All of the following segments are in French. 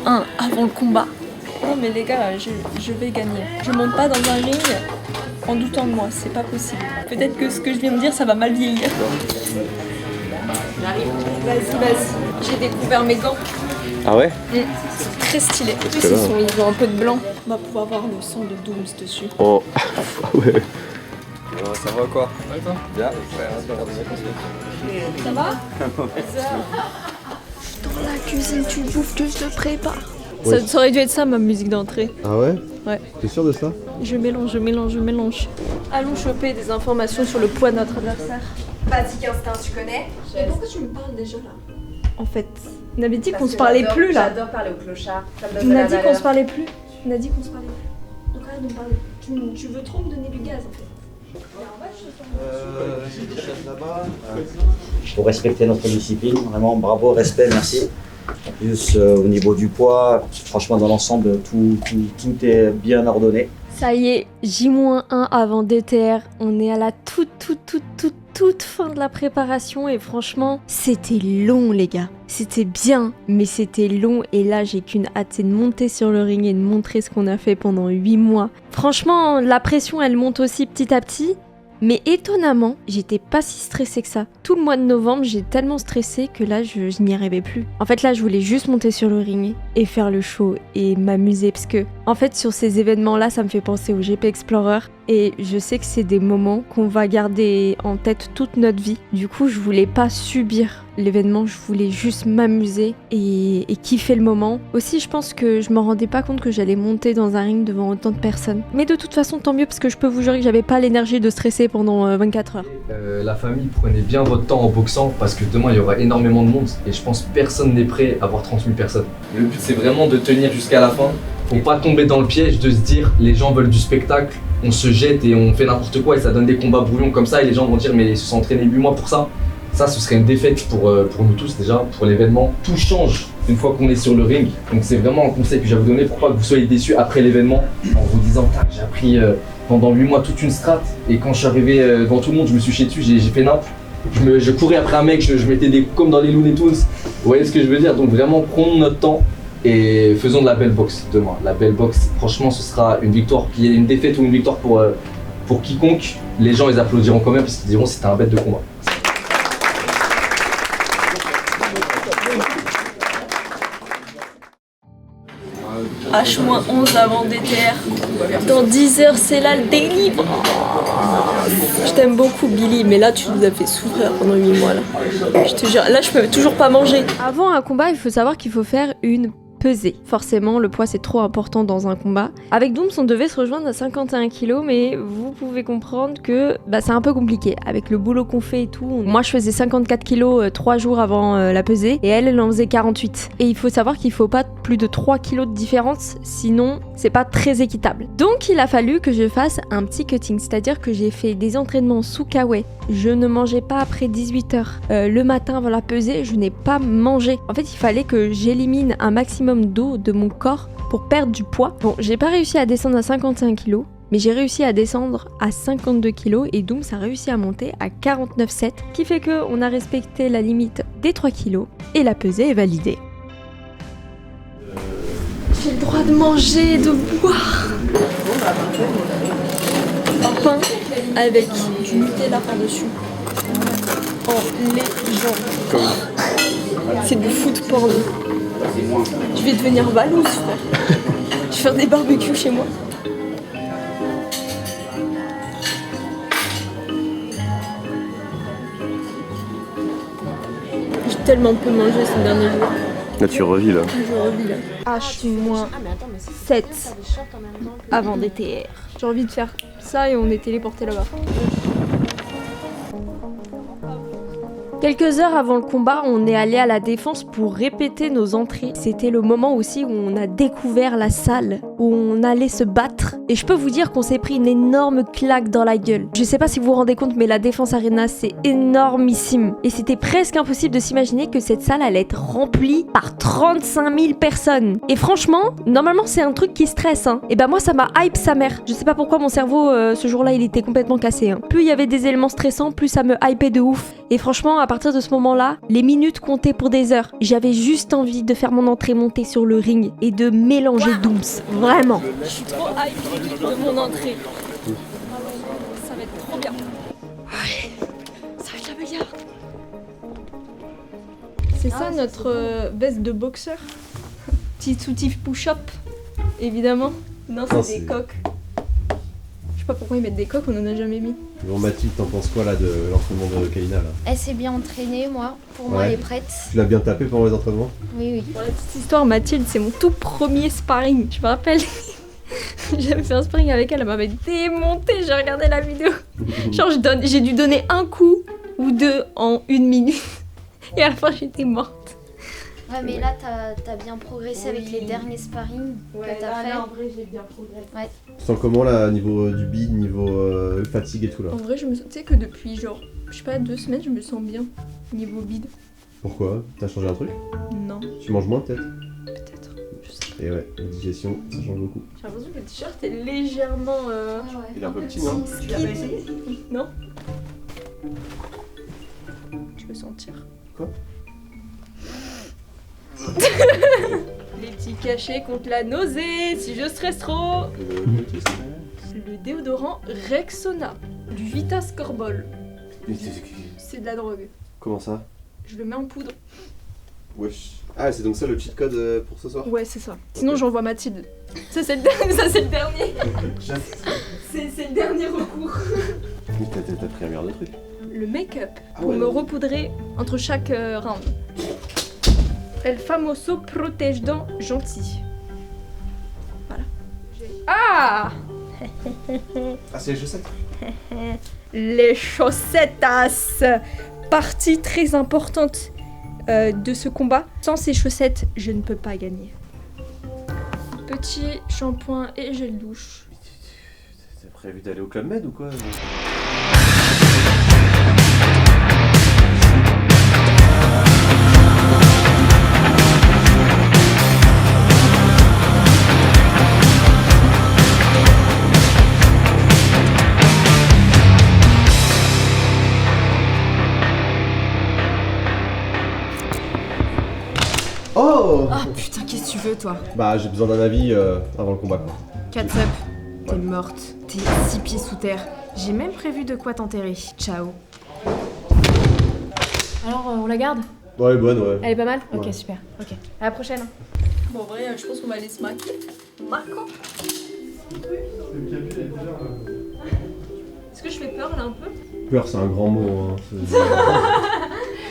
1 avant le combat. Non mais les gars, je vais gagner. Je monte pas dans un ring en doutant de moi, c'est pas possible. Peut-être que ce que je viens de dire, ça va mal vieillir. Vas-y. J'ai découvert mes gants. Ah ouais? C'est très stylé. En plus, ils ont un peu de blanc. On va pouvoir voir le sang de Dooms dessus. Oh, ouais. Ça va quoi? Ouais, toi? Bien. Ça va? Dans la cuisine, tu bouffes que je te prépare. Ouais. Ça aurait dû être ça ma musique d'entrée. Ah ouais? Ouais. T'es sûr de ça? Je mélange. Allons choper des informations sur le poids de notre adversaire. Basic Instinct, tu connais? Mais pourquoi tu me parles déjà là? En fait, on avait dit qu'on se parlait plus là. J'adore parler au clochard. On a dit qu'on se parlait plus. Donc arrête de me parler. Tu veux trop me donner du gaz en fait. Pour respecter notre discipline, vraiment bravo, respect, merci. En plus, au niveau du poids, franchement, dans l'ensemble, tout est bien ordonné. Ça y est, J-1 avant DTR. On est à la toute fin de la préparation et franchement, c'était long les gars. C'était bien, mais c'était long et là j'ai qu'une hâte, c'est de monter sur le ring et de montrer ce qu'on a fait pendant 8 mois. Franchement, la pression elle monte aussi petit à petit. Mais étonnamment, j'étais pas si stressée que ça. Tout le mois de novembre, j'ai tellement stressé que là, je n'y arrivais plus. En fait, là, je voulais juste monter sur le ring et faire le show et m'amuser parce que, en fait, sur ces événements-là, ça me fait penser au GP Explorer et je sais que c'est des moments qu'on va garder en tête toute notre vie. Du coup, je voulais pas subir l'événement, je voulais juste m'amuser et kiffer le moment. Aussi, je pense que je me rendais pas compte que j'allais monter dans un ring devant autant de personnes. Mais de toute façon, tant mieux parce que je peux vous jurer que j'avais pas l'énergie de stresser pendant 24 heures. La famille, prenez bien votre temps en boxant parce que demain il y aura énormément de monde et je pense que personne n'est prêt à voir 30 000 personnes. Le but c'est vraiment de tenir jusqu'à la fin. Faut pas tomber dans le piège de se dire les gens veulent du spectacle, on se jette et on fait n'importe quoi et ça donne des combats brouillons comme ça et les gens vont dire mais ils se sont entraînés 8 mois pour ça. Ça ce serait une défaite pour nous tous déjà, pour l'événement. Tout change une fois qu'on est sur le ring. Donc c'est vraiment un conseil que je vais vous donner pour pas que vous soyez déçus après l'événement en vous disant j'ai appris pendant 8 mois toute une strat et quand je suis arrivé devant tout le monde je me suis chié dessus, j'ai fait n'importe. Je courais après un mec, je mettais des coups comme dans les Looney Tunes. Vous voyez ce que je veux dire? Donc vraiment prenons notre temps et faisons de la belle boxe demain. La belle boxe, franchement ce sera une victoire, qu'il y ait une défaite ou une victoire pour quiconque, les gens ils applaudiront quand même parce qu'ils diront c'était un bête de combat. H-11 avant DTR. Dans 10 heures, c'est là le daily. Je t'aime beaucoup, Billy, mais là, tu nous as fait souffrir pendant 8 mois. Là. Je te jure, là, je peux toujours pas manger. Avant un combat, il faut savoir qu'il faut faire une pesée. Forcément, le poids c'est trop important dans un combat. Avec Dooms, on devait se rejoindre à 51 kg, mais vous pouvez comprendre que c'est un peu compliqué. Avec le boulot qu'on fait et tout, moi je faisais 54 kg 3 jours avant la pesée, et elle en faisait 48. Et il faut savoir qu'il faut pas plus de 3 kg de différence, sinon c'est pas très équitable. Donc il a fallu que je fasse un petit cutting, c'est-à-dire que j'ai fait des entraînements sous kawaii. Je ne mangeais pas après 18h. Le matin avant la pesée, je n'ai pas mangé. En fait, il fallait que j'élimine un maximum d'eau de mon corps pour perdre du poids. Bon, j'ai pas réussi à descendre à 55 kg, mais j'ai réussi à descendre à 52 kg et Dooms a réussi à monter à 49,7, qui fait qu'on a respecté la limite des 3 kg et la pesée est validée. J'ai le droit de manger et de boire. Un pain avec du Nutella par-dessus. En légende. C'est du food porn. Je vais devenir balouse, frère. Je vais faire des barbecues chez moi. J'ai tellement peu mangé ces derniers jours. Là tu revis là. Je revis là. H-7 avant DTR. J'ai envie de faire ça et on est téléporté là-bas. Quelques heures avant le combat, on est allé à la Défense pour répéter nos entrées. C'était le moment aussi où on a découvert la salle, où on allait se battre. Et je peux vous dire qu'on s'est pris une énorme claque dans la gueule. Je sais pas si vous vous rendez compte, mais la Défense Arena, c'est énormissime. Et c'était presque impossible de s'imaginer que cette salle allait être remplie par 35 000 personnes. Et franchement, normalement, c'est un truc qui stresse, hein. Et moi, ça m'a hype sa mère. Je sais pas pourquoi mon cerveau, ce jour-là, il était complètement cassé, hein. Plus il y avait des éléments stressants, plus ça me hypait de ouf. Et franchement, à partir de ce moment-là, les minutes comptaient pour des heures. J'avais juste envie de faire mon entrée montée sur le ring et de mélanger Dooms. Vraiment. Je suis trop hype de mon entrée. Ça va être trop bien. Allez, ça va être la bagarre. C'est ça notre veste de boxeur. Petit soutif push-up, évidemment. Non, c'est des coques. Je sais pas pourquoi ils mettent des coques, on en a jamais mis. Bon Mathilde, t'en penses quoi là de l'entraînement de Kaina là? Elle s'est bien entraînée, moi. Pour moi, elle est prête. Tu l'as bien tapé pendant les entraînements? Oui, oui. Pour la petite histoire, Mathilde, c'est mon tout premier sparring. Je me rappelle, j'avais fait un sparring avec elle, elle m'avait démonté, j'ai regardé la vidéo. Genre, j'ai dû donner un coup ou deux en 1 minute. Et à la fin, j'étais morte. Ouais, mais là, t'as bien progressé avec les derniers sparring que t'as fait. en vrai, j'ai bien progressé. Ouais. Tu sens comment là, niveau du bide, niveau fatigue et tout là? En vrai, tu sais que depuis genre, je sais pas, 2 semaines, je me sens bien. Niveau bide. Pourquoi? T'as changé un truc? Non. Tu manges moins peut-être? Peut-être. Je sais pas. Et ouais, la digestion, ça change beaucoup. J'ai l'impression que le t-shirt est légèrement. Ah ouais. Il est un peu petit, non? Tu l'as essayé? Non. Tu veux sentir? Quoi? Les petits cachets contre la nausée si je stresse trop. Le déodorant Rexona du Vita Scorbol. C'est de la drogue. Comment ça? Je le mets en poudre. Wesh. Ah, c'est donc ça le cheat code pour ce soir? Ouais, c'est ça. Sinon, j'envoie Mathilde. Ça, c'est le dernier. C'est le dernier recours. Mais t'as pris un milliard de trucs. Le make-up Ah pour ouais, me non. repoudrer entre chaque round. El famoso protège-dents gentil. Voilà. Ah! Ah, c'est les chaussettes? Les chaussettes, partie très importante de ce combat. Sans ces chaussettes, je ne peux pas gagner. Petit shampoing et gel douche. T'as prévu d'aller au Club Med ou quoi? Oh! Ah putain, qu'est-ce que tu veux toi? Bah, j'ai besoin d'un avis avant le combat quoi. Catsup, t'es morte. T'es 6 pieds sous terre. J'ai même prévu de quoi t'enterrer. Ciao. Alors, on la garde? Ouais, bonne, ouais. Elle est pas mal? Ok, Ouais. super. Ok. À la prochaine. Bon, en vrai, je pense qu'on va aller se maquiller. Marquant. Est-ce que je fais peur là un peu? Peur, c'est un grand mot. Hein.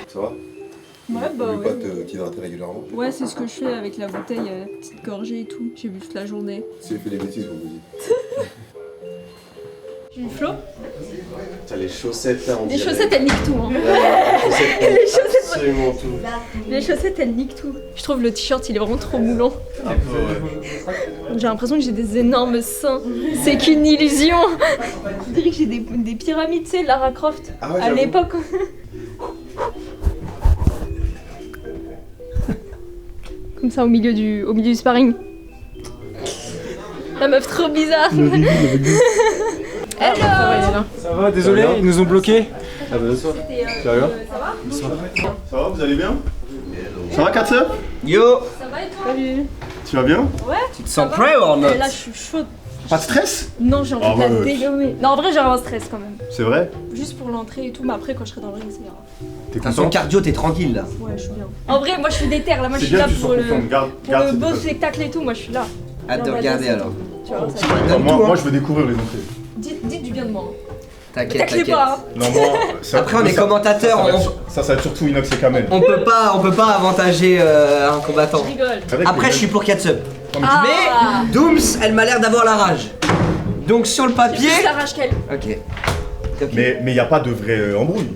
Ça va? Ouais, bah N'oublie pas ouais. de t'hydrater régulièrement. Ouais, c'est ce que je fais avec la bouteille, petite gorgée et tout. J'ai bu toute la journée. Si elle fait des bêtises, vous me dites. J'ai eu Flo. T'as les chaussettes là, on Les dirait. chaussettes, elles niquent tout. Hein. Les chaussettes, absolument tout. Les chaussettes, elles niquent tout. Je trouve le t-shirt, il est vraiment trop moulant. Un peu, ouais. J'ai l'impression que j'ai des énormes seins. C'est qu'une illusion. Je dirais que j'ai des pyramides, tu sais, Lara Croft. Ah ouais, à j'avoue. l'époque. Comme ça, au milieu du sparring. La meuf trop bizarre. Hello. Ça va, désolé, ils nous ont bloqués. Ah bah, bonsoir. Ça va? Ça va, vous allez bien? Ça va, Katsup? Yo! Ça va et toi? Salut. Tu vas bien? Tu te sens prêt ou not? Là, je suis chaude. Pas de stress? Non, j'ai envie Ah de la ouais. dégommer. Non, en vrai, j'ai un stress quand même. C'est vrai? Juste pour l'entrée et tout, mais après, quand je serai dans le ring, ça ira. T'es T'as ton content? cardio, t'es tranquille là. Ouais, je suis bien. En vrai, moi, je suis déter là. Moi, je C'est suis bien là que tu pour sois le, confiante. Garde pour le cette beau façon. spectacle et tout. Moi, je suis là. Hâte de Genre, regarder vas-y, alors. Tu vois, ça Non, moi, tout, hein. moi, je veux découvrir les entrées. Dites du bien de moi. T'inquiète, Taclez t'inquiète. pas. Hein. Non, moi, ça, Après, on est ça- commentateurs, ça va être surtout Inox et Kamel. on peut pas avantager un combattant. Je rigole. Après, je suis pour Katsup. Ah. Mais Dooms, elle m'a l'air d'avoir la rage. Donc sur le J'ai papier. plus la rage qu'elle. Ok. Ok. Mais y a pas de vraie embrouille.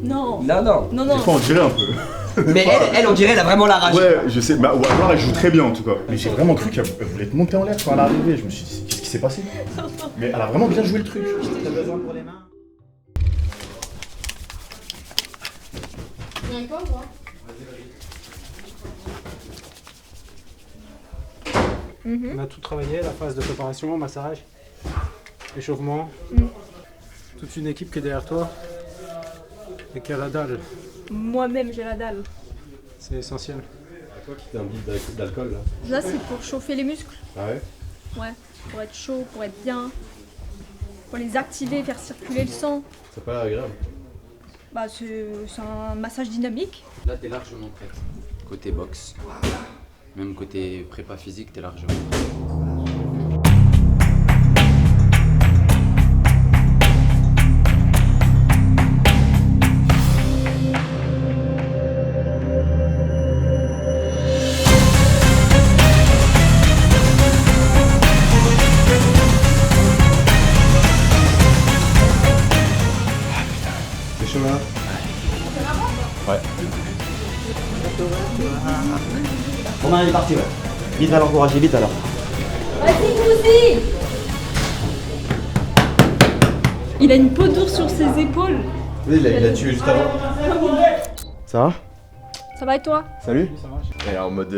Non. Non, non. Non, Des non. fois, on dirait un peu. Mais elle, on dirait, elle a vraiment la rage. Ouais, je sais, bah, ou alors elle joue très bien en tout cas. Mais j'ai vraiment cru qu'elle voulait te monter en l'air quand elle est arrivée. Je me suis dit, qu'est-ce qui s'est passé? Mais elle a vraiment bien joué le truc. T'as besoin pour les mains? On a tout travaillé, la phase de préparation, massage, échauffement. Toute une équipe qui est derrière toi. Et qui a la dalle. Moi-même, j'ai la dalle. C'est essentiel. Toi qui t'es un bide d'alcool là. Là, c'est pour chauffer les muscles. Ah ouais? Ouais, pour être chaud, pour être bien. Pour les activer, faire circuler le sang. Ça a pas l'air agréable. Bah, c'est un massage dynamique. Là, t'es largement prête. Côté boxe, même côté prépa physique, t'es largement prête. C'est chaud là? Ouais. Romain, il est parti, ouais. Vite, va l'encourager, vite alors. Vas-y, vous aussi. Il a une peau d'ours sur ses épaules. Oui, il a tué juste avant. Ça va? Ça va et toi? Salut. Elle est en mode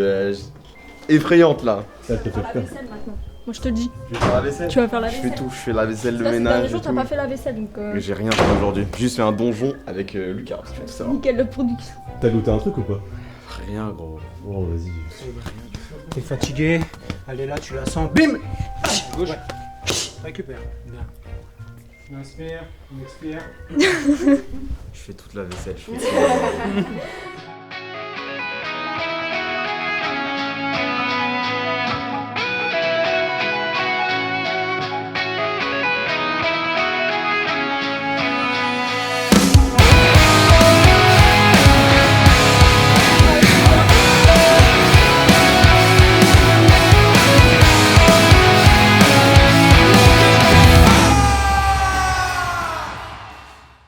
effrayante là. Ça te fait La peur. vaisselle maintenant. Moi je te dis. Tu veux faire la vaisselle? Tu vas faire la Je vaisselle. fais tout, je fais la vaisselle, le Là, ces ménage. derniers et jours, t'as tout. pas fait la vaisselle donc. Mais j'ai rien fait aujourd'hui. Juste fait un donjon avec Lucas. Je fais tout ça. Nickel de production. T'as looté un truc ou pas? Rien gros. Oh vas-y. T'es fatigué. Allez là, tu la sens. Bim. Gauche. Ouais. Récupère. Bien. On inspire, on expire. Je fais toute la vaisselle. Je fais tout.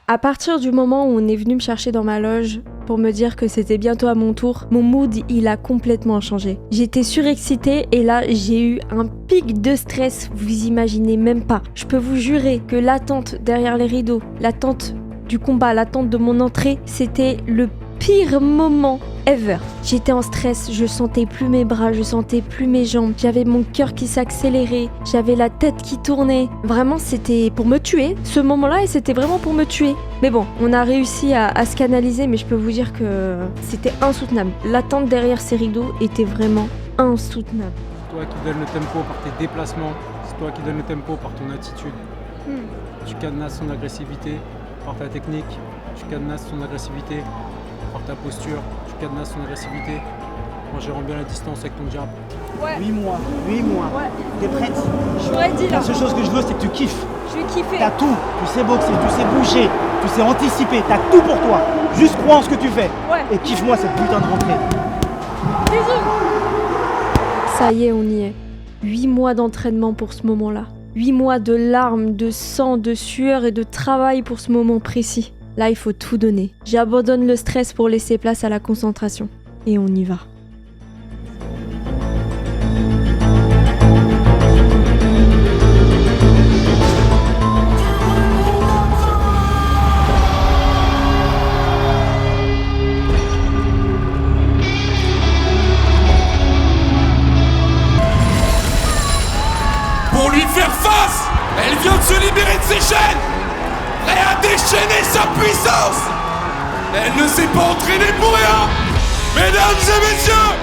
À partir du moment où on est venu me chercher dans ma loge pour me dire que c'était bientôt à mon tour, mon mood il a complètement changé. J'étais surexcitée et là j'ai eu un pic de stress, vous imaginez même pas. Je peux vous jurer que l'attente derrière les rideaux, l'attente du combat, l'attente de mon entrée, c'était le pire moment ever. J'étais en stress, je sentais plus mes bras, je sentais plus mes jambes, j'avais mon cœur qui s'accélérait, j'avais la tête qui tournait. Vraiment, c'était pour me tuer, ce moment-là, et c'était vraiment pour me tuer. Mais bon, on a réussi à se canaliser, mais je peux vous dire que c'était insoutenable. L'attente derrière ces rideaux était vraiment insoutenable. C'est toi qui donne le tempo par tes déplacements, c'est toi qui donne le tempo par ton attitude. Tu cadenasses son agressivité par ta technique, tu cadenasses son agressivité par ta posture, tu cadenasses son agressivité en gérant bien la distance avec ton jab. Ouais. 8 mois. Ouais. T'es prête? Je t'aurais dit là. La seule chose que je veux, c'est que tu kiffes. Je vais kiffer. T'as tout. Tu sais boxer, tu sais bouger, tu sais anticiper, t'as tout pour toi. Juste crois en ce que tu fais. Ouais. Et kiffe-moi cette putain de rentrée. Ça y est, on y est. 8 mois d'entraînement pour ce moment-là. 8 mois de larmes, de sang, de sueur et de travail pour ce moment précis. Là, il faut tout donner. J'abandonne le stress pour laisser place à la concentration. Et on y va. Pour lui faire face, elle vient de se libérer de ses chaînes et a déchaîné sa puissance. Elle ne s'est pas entraînée pour rien. Mesdames et messieurs,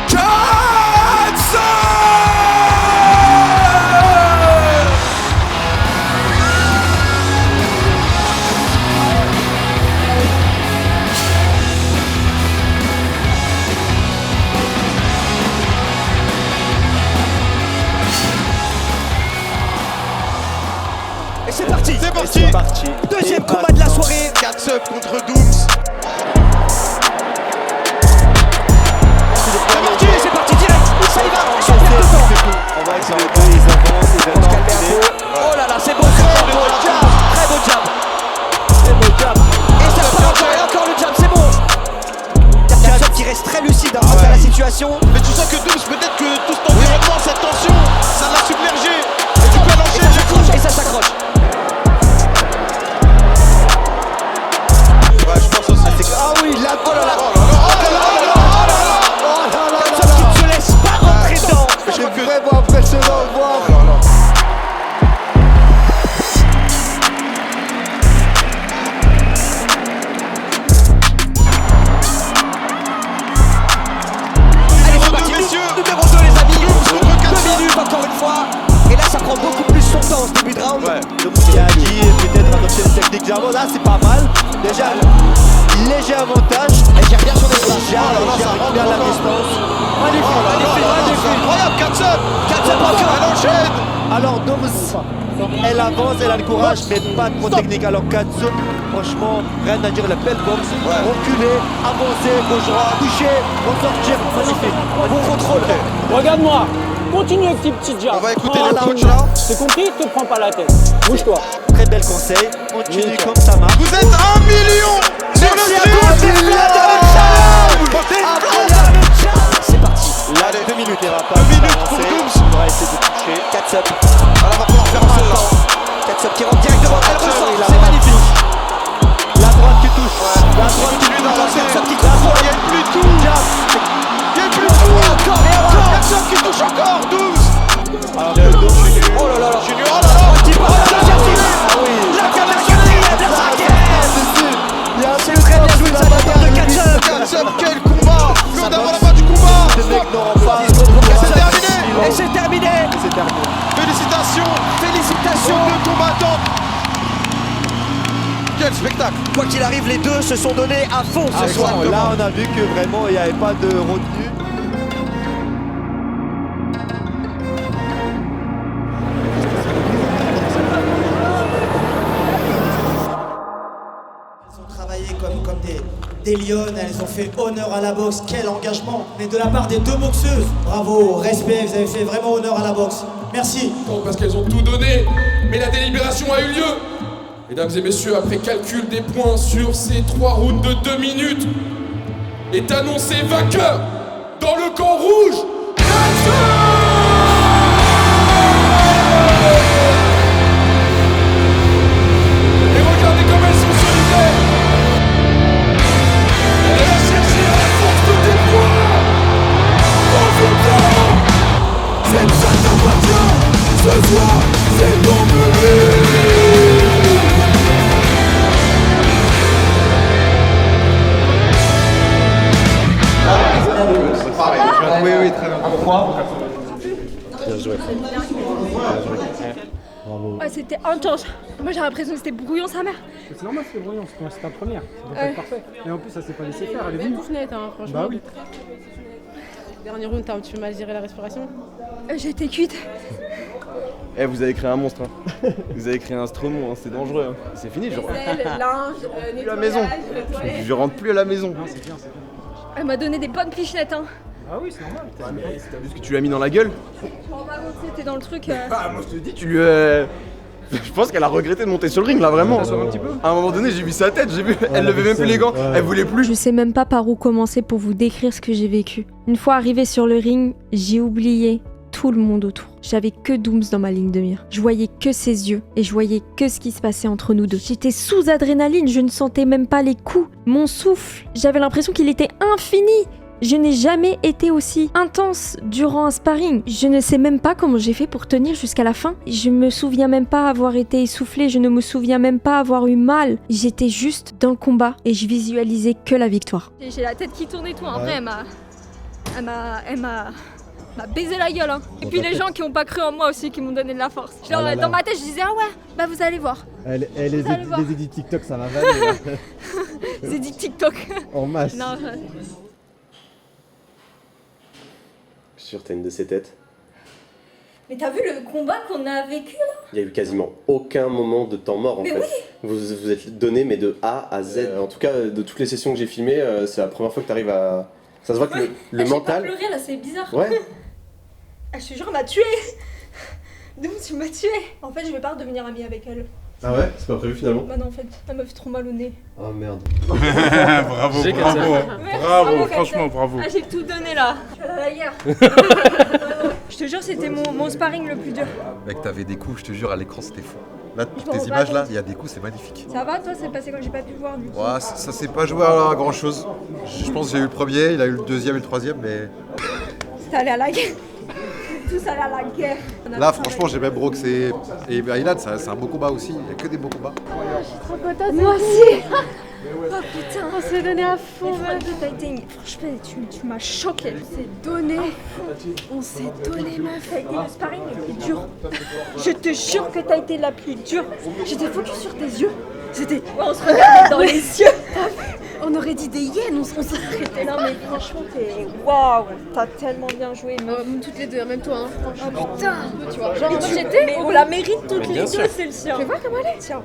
Katsa! Et c'est parti. C'est parti. Deuxième combat de la soirée. 4 subs contre Dooms. C'est parti direct. Ça y va. Sans perdre de temps. On va On se calmer un peu. Oh là là, c'est bon. Très beau jab. Très beau jab. Très beau jab. Et ça part encore et encore le jab. C'est bon. Katsa qui reste très lucide face à la situation. Mais tu sens que Dooms, peut-être que tout cet environnement, cette tension, ça l'a submergé. Et du coup, elle enchaîne. Et ça s'accroche. Ouais, je pense aussi. Ah oui, là, oh là là. Katsa qui ne se laisse pas rentrer dedans. C'est vraiment impressionnant de voir. avance, là c'est pas mal. Déjà, léger avantage. Elle gère bien son espace. Elle gère bien la distance. Magnifique. Incroyable, Katsup encore. Elle enchaîne. Alors Doms, elle avance, elle a le courage, mais pas trop technique. Alors Katsup, franchement, rien à dire, la belle boxe. Reculer, avancer, gauche droit, toucher, ressortir. Magnifique. Bon contrôle. Regarde-moi. Continue avec tes petites jambes. On va écouter le coach là. C'est compris, te prends pas la tête. Bouge-toi. Très bel conseil. Continue comme ça marche. Vous êtes 1 million sur le stream. C'est parti. Là, 2 minutes, il n'y aura pas. 2 minutes pour Doms. On va essayer de toucher. Katsup. Alors, on va pouvoir faire celle-là. Katsup qui rentre directement. Elle ressort. C'est magnifique. La droite qui touche. La droite qui touche. Katsup qui touche. Il n'y a plus tout. Il n'y a plus tout. Encore et encore. Katsup qui touche encore. 12. Alors que Doms. Oh là là. Junior. Oh là là. Ah oui. La quatrième. Il y a un peu très bien joué de sa bagarre de Katsup. Katsup, quel combat. Claude avant la fin du combat. Ce mec n'aura pas. C'est terminé. Et c'est terminé. C'est terminé. Félicitations. Félicitations. Aux deux combattants. Quel spectacle. Quoi qu'il arrive, les deux se sont donnés à fond ce soir. Là, on a vu que vraiment, il n'y avait pas de retenue. Comme des lionnes, elles ont fait honneur à la boxe, quel engagement. Mais de la part des deux boxeuses, bravo, respect, vous avez fait vraiment honneur à la boxe. Merci. Non, parce qu'elles ont tout donné, mais la délibération a eu lieu. Mesdames et messieurs, après calcul des points sur ces 3 rounds de 2 minutes, est annoncé vainqueur dans le camp rouge. Et regardez comme elles sont solidaires. Elle a cherché à la force de tes points. Cette salle d'appartient. Ce soir, c'est l'emmener. Oui, oui, très bien. Bien joué. Bravo. Ouais, c'était intense. Moi j'ai l'impression que c'était brouillon sa mère. C'est normal, c'est brouillon, c'est ta première. Ça doit pas être parfait. Et en plus, ça s'est pas laissé faire. Elle est venue. Touche net, hein, franchement. Bah oui. Dernier round, t'as un petit peu mal géré la respiration. J'ai été cuite. Eh, vous avez créé un monstre, hein. Vous avez créé un Stromon, hein. C'est dangereux, hein. C'est fini, je rentre plus à la maison. Je rentre plus à la maison. Non, c'est bien, c'est bien. Elle m'a donné des bonnes pichenettes, hein. Ah oui, c'est normal. T'as vu ce que tu lui as mis dans la gueule? Je m'en rends compte, c'était dans le truc. Ah, moi je te dis, tu lui Je pense qu'elle a regretté de monter sur le ring là, vraiment. Un petit peu. À un moment donné, j'ai vu sa tête, j'ai vu, elle levait même plus les gants, elle voulait plus. Je sais même pas par où commencer pour vous décrire ce que j'ai vécu. Une fois arrivée sur le ring, j'ai oublié tout le monde autour. J'avais que Doms dans ma ligne de mire. Je voyais que ses yeux et je voyais que ce qui se passait entre nous deux. J'étais sous adrénaline, je ne sentais même pas les coups. Mon souffle, j'avais l'impression qu'il était infini. Je n'ai jamais été aussi intense durant un sparring. Je ne sais même pas comment j'ai fait pour tenir jusqu'à la fin. Je me souviens même pas avoir été essoufflée, je ne me souviens même pas avoir eu mal. J'étais juste dans le combat et je visualisais que la victoire. J'ai la tête qui tourne et tout, en vrai, elle m'a baisé la gueule, hein. Et puis les gens qui ont pas cru en moi aussi, qui m'ont donné de la force. Genre, dans ma tête, je disais, ah ouais, bah vous allez voir. Les édits TikTok, ça m'a valé. Les édits TikTok. En masse. Non, Sûr, t'as une de ces têtes. mais t'as vu le combat qu'on a vécu là? Il y a eu quasiment aucun moment de temps mort en fait. Oui. Vous êtes donné mais de A à Z. En tout cas, de toutes les sessions que j'ai filmées, c'est la première fois que t'arrives à... Ça se voit que le mental... J'ai pas pleuré là, c'est bizarre. Ouais. Ah, je te jure, elle m'a tué. Donc tu m'as tué. En fait, je vais pas redevenir amie avec elle. Ah ouais? C'est pas prévu finalement? Bah non, en fait, elle m'a fait trop mal au nez. Ah merde. Bravo, bravo, franchement bravo. Ah, j'ai tout donné là. Je suis allée à la guerre. Je te jure, c'était mon sparring le plus dur. Mec, t'avais des coups, je te jure, à l'écran c'était fou. Là, Je pour m'en tes rends images pas là, compte. il y a des coups, c'est magnifique. Ça va, toi, c'est passé quand j'ai pas pu voir du coup. Ouais, ça s'est pas joué à grand chose. Je pense que j'ai eu le premier, il a eu le deuxième et le troisième, mais C'était allé à la guerre. Tous allés à la guerre. là, franchement, j'ai même Brox et Aylan, c'est un beau combat aussi. Il y a que des beaux combats. Je suis trop contente. Moi aussi. Oh putain, On s'est donné à fond, mais meuf. t'as été... Franchement, tu m'as choqué. On s'est donné. On s'est donné, meuf. T'as été le sparring le plus dur. Je te jure que t'as été la plus dure. J'étais focus sur tes yeux. C'était... Ouais, on se regardait dans les yeux. On aurait dit des hyènes, on s'arrêtait. Non mais franchement, t'es... Waouh, t'as tellement bien joué. Toutes les deux, même toi, hein, franchement. Oh putain. Tu vois, genre, Mais on la mérite toutes les deux, sûr. c'est le sien. Tu vois comment elle est? Tiens.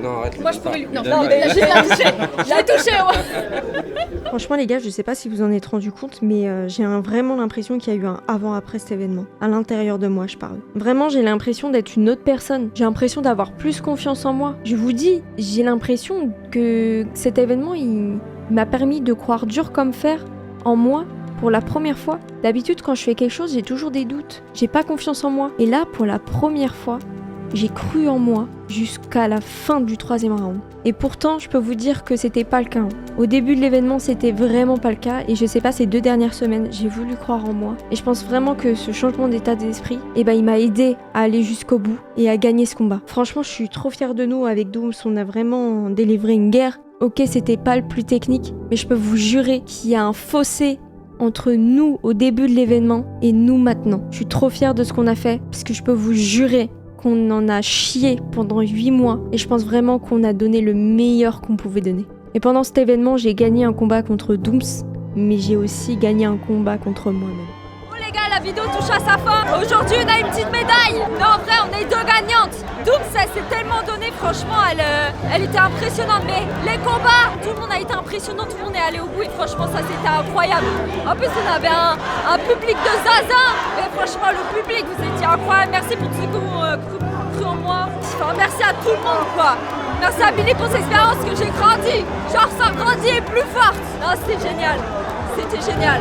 Non, arrête. Moi, je pouvais lui. Non, mais je l'ai touché. Je l'ai touché, ouais. Franchement les gars, je sais pas si vous en êtes rendu compte, mais j'ai vraiment l'impression qu'il y a eu un avant-après cet événement. À l'intérieur de moi, je parle. Vraiment, j'ai l'impression d'être une autre personne. J'ai l'impression d'avoir plus confiance en moi. Je vous dis, j'ai l'impression que cet événement, il m'a permis de croire dur comme fer en moi. Pour la première fois. D'habitude, quand je fais quelque chose, j'ai toujours des doutes. J'ai pas confiance en moi. Et là, pour la première fois, j'ai cru en moi jusqu'à la fin du 3e round. Et pourtant, je peux vous dire que c'était pas le cas. Au début de l'événement, c'était vraiment pas le cas. Et je sais pas, ces 2 dernières semaines, j'ai voulu croire en moi. Et je pense vraiment que ce changement d'état d'esprit, il m'a aidé à aller jusqu'au bout et à gagner ce combat. Franchement, je suis trop fière de nous avec Dooms. On a vraiment délivré une guerre. Ok, c'était pas le plus technique, mais je peux vous jurer qu'il y a un fossé entre nous au début de l'événement et nous maintenant. Je suis trop fière de ce qu'on a fait, parce que je peux vous jurer qu'on en a chié pendant 8 mois et je pense vraiment qu'on a donné le meilleur qu'on pouvait donner. Et pendant cet événement, j'ai gagné un combat contre Dooms, mais j'ai aussi gagné un combat contre moi-même. Bon les gars, la vidéo touche à sa fin. Aujourd'hui, on a une petite médaille. Non, en vrai, on est 2 gagnantes. Dooms, elle s'est tellement donnée, franchement, elle était impressionnante. Mais les combats, tout le monde a été impressionnant, tout le monde est allé au bout et franchement, ça c'était incroyable. En plus, on avait un public de zaza. Mais franchement, le public, vous étiez incroyable. Merci pour tous ceux qui ont cru en moi. Enfin, merci à tout le monde, quoi. Merci à Billy pour cette expérience que j'ai grandi. Genre, ça grandit et plus forte. Non, c'était génial. C'était génial.